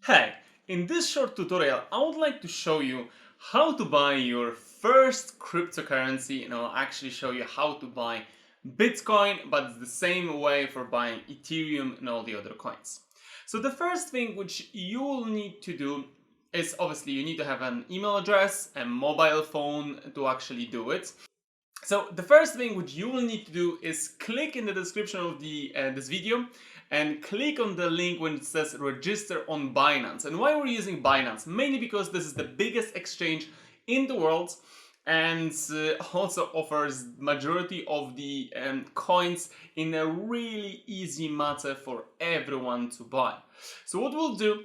Hey, in this short tutorial, I would like to show you how to buy your first cryptocurrency, and I'll actually show you how to buy Bitcoin, but it's the same way for buying Ethereum and all the other coins. So the first thing which you will need to do is obviously you need to have an email address and mobile phone to actually do it. So the first thing which you will need to do is click in the description of this video and click on the link when it says register on Binance. And why we're using Binance? Mainly because this is the biggest exchange in the world and also offers majority of the coins in a really easy matter for everyone to buy. So what we'll do,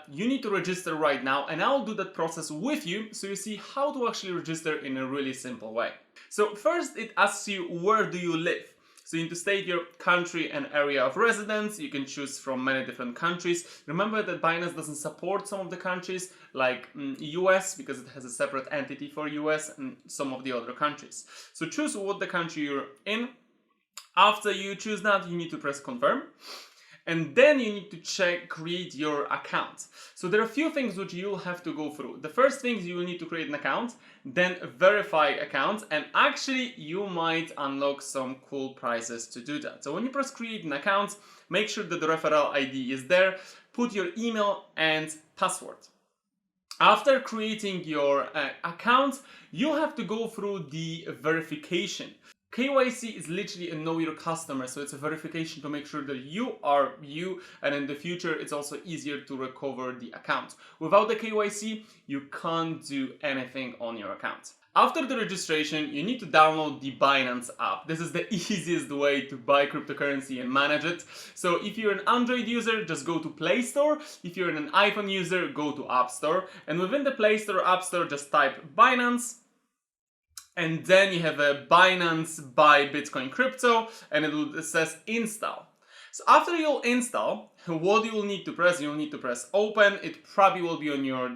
you need to register right now, and I'll do that process with you so you see how to actually register in a really simple way. So first it asks you where do you live. So you need to state your country and area of residence. You can choose from many different countries. Remember that Binance doesn't support some of the countries like US because it has a separate entity for US and some of the other countries. So choose what the country you're in. After you choose that, you need to press confirm. And then you need to create your account. So there are a few things which you'll have to go through. The first thing is you will need to create an account, then verify account, and actually you might unlock some cool prizes to do that. So when you press create an account, make sure that the referral ID is there, put your email and password. After creating your account, you have to go through the verification. KYC is literally a know your customer, so it's a verification to make sure that you are you, and in the future it's also easier to recover the account. Without the KYC, you can't do anything on your account. After the registration, you need to download the Binance app. This is the easiest way to buy cryptocurrency and manage it. So if you're an Android user, just go to Play Store. If you're an iPhone user, go to App Store. And within the Play Store, App Store, just type Binance. And then you have a Binance Buy Bitcoin Crypto, and it says install. So after you'll install, what you will need to press, you'll need to press open. It probably will be on your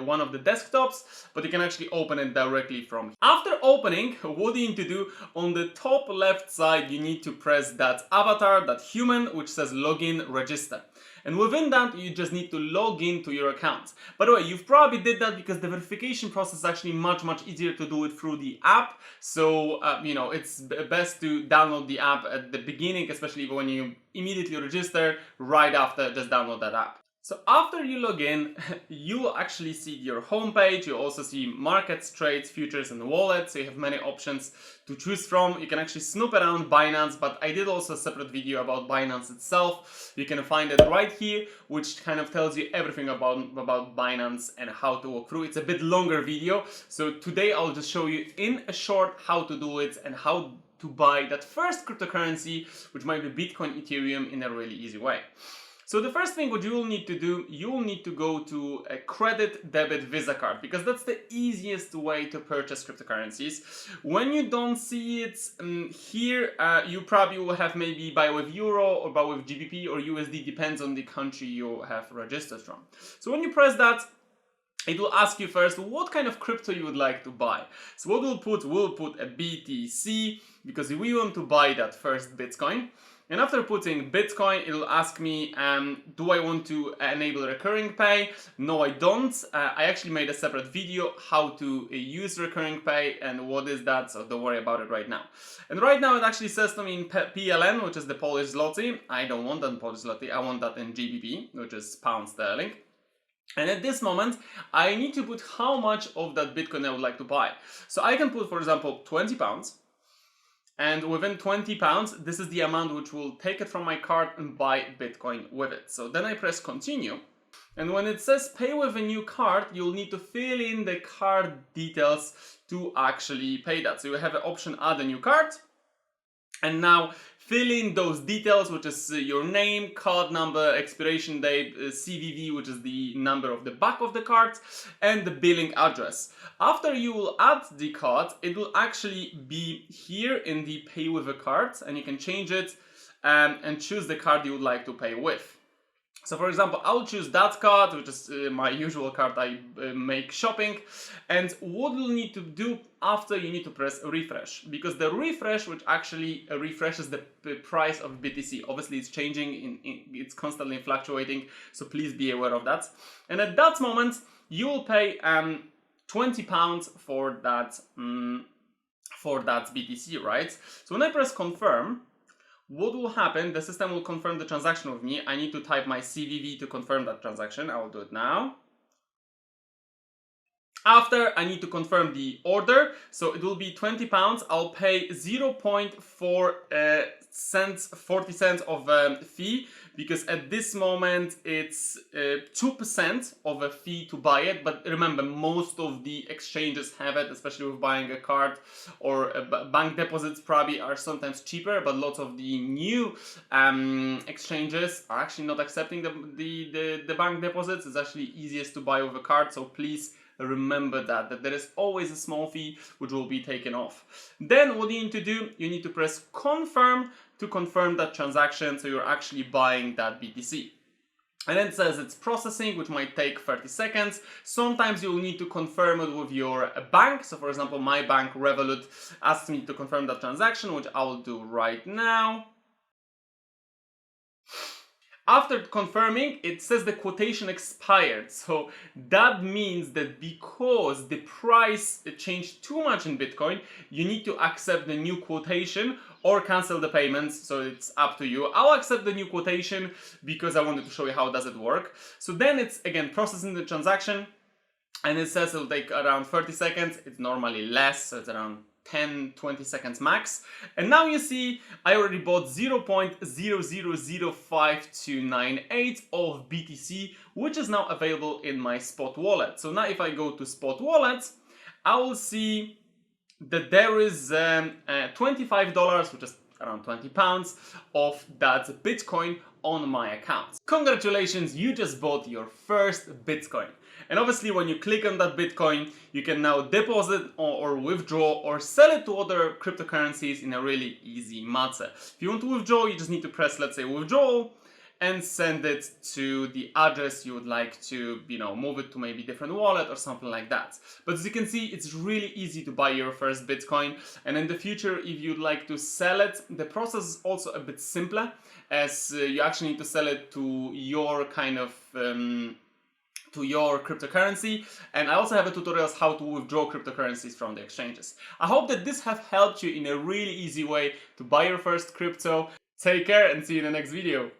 one of the desktops, but you can actually open it directly from here. After opening, what you need to do, on the top left side, you need to press that avatar, that human, which says login, register. And within that, you just need to log into your account. By the way, you've probably did that because the verification process is actually much easier to do it through the app. So, it's best to download the app at the beginning, especially when you immediately register. Right after, just download that app. So after you log in, you will actually see your homepage. You also see markets, trades, futures, and wallets. So you have many options to choose from. You can actually snoop around Binance, but I did also a separate video about Binance itself. You can find it right here, which kind of tells you everything about Binance and how to walk through. It's a bit longer video. So today I'll just show you in a short how to do it and how to buy that first cryptocurrency, which might be Bitcoin, Ethereum, in a really easy way. So the first thing what you will need to do, you will need to go to a credit, debit, Visa card, because that's the easiest way to purchase cryptocurrencies. When you don't see it here, you probably will have maybe buy with Euro or buy with GBP or USD, depends on the country you have registered from. So when you press that, it will ask you first what kind of crypto you would like to buy. So what we'll put a BTC, because we want to buy that first Bitcoin. And after putting Bitcoin, it will ask me, do I want to enable recurring pay? No, I don't. I actually made a separate video how to use recurring pay and what is that, so don't worry about it right now. And right now it actually says to me in PLN, which is the Polish zloty. I don't want that in Polish zloty, I want that in GBP, which is pound sterling. And at this moment, I need to put how much of that Bitcoin I would like to buy. So I can put, for example, 20 pounds. And within 20 pounds, this is the amount which will take it from my card and buy Bitcoin with it. So then I press continue. And when it says pay with a new card, you'll need to fill in the card details to actually pay that. So you have an option add a new card. And now fill in those details, which is your name, card number, expiration date, CVV, which is the number of the back of the card, and the billing address. After you will add the card, it will actually be here in the pay with a card, and you can change it and choose the card you would like to pay with. So for example, I'll choose that card, which is my usual card I make shopping. And what you'll need to do after, you need to press refresh, because the refresh, which actually refreshes the price of BTC. Obviously it's changing, it's constantly fluctuating, so please be aware of that. And at that moment, you will pay £20 for that BTC, right? So when I press confirm, what will happen, the system will confirm the transaction with me. I need to type my CVV to confirm that transaction. I will do it now. After, I need to confirm the order, so it will be £20. I'll pay 0.4 cents, 40 cents of fee, because at this moment it's 2% of a fee to buy it. But remember, most of the exchanges have it, especially with buying a card, or bank deposits probably are sometimes cheaper, but lots of the new exchanges are actually not accepting the bank deposits. It's actually easiest to buy with a card, so please remember that there is always a small fee which will be taken off. Then what you need to do, you need to press confirm to confirm that transaction, so you're actually buying that BTC. And then it says it's processing, which might take 30 seconds. Sometimes you'll need to confirm it with your bank. So for example, my bank, Revolut, asked me to confirm that transaction, which I will do right now. After confirming, it says the quotation expired. So that means that because the price changed too much in Bitcoin, you need to accept the new quotation or cancel the payments. So it's up to you. I'll accept the new quotation because I wanted to show you how does it work. So then it's again processing the transaction, and it says it'll take around 30 seconds. It's normally less, so it's around 10-20 seconds max. And now you see I already bought 0.000528 of BTC, which is now available in my spot wallet. So now if I go to spot wallet, I will see that there is $25, which is around £20, of that Bitcoin on my account. Congratulations, you just bought your first Bitcoin. And obviously when you click on that Bitcoin, you can now deposit or withdraw or sell it to other cryptocurrencies in a really easy manner. If you want to withdraw, you just need to press, let's say, withdrawal, and send it to the address you would like to, move it to maybe different wallet or something like that. But as you can see, it's really easy to buy your first Bitcoin. And in the future, if you'd like to sell it, the process is also a bit simpler, as you actually need to sell it to your kind of to your cryptocurrency. And I also have a tutorial on how to withdraw cryptocurrencies from the exchanges. I hope that this has helped you in a really easy way to buy your first crypto. Take care and see you in the next video.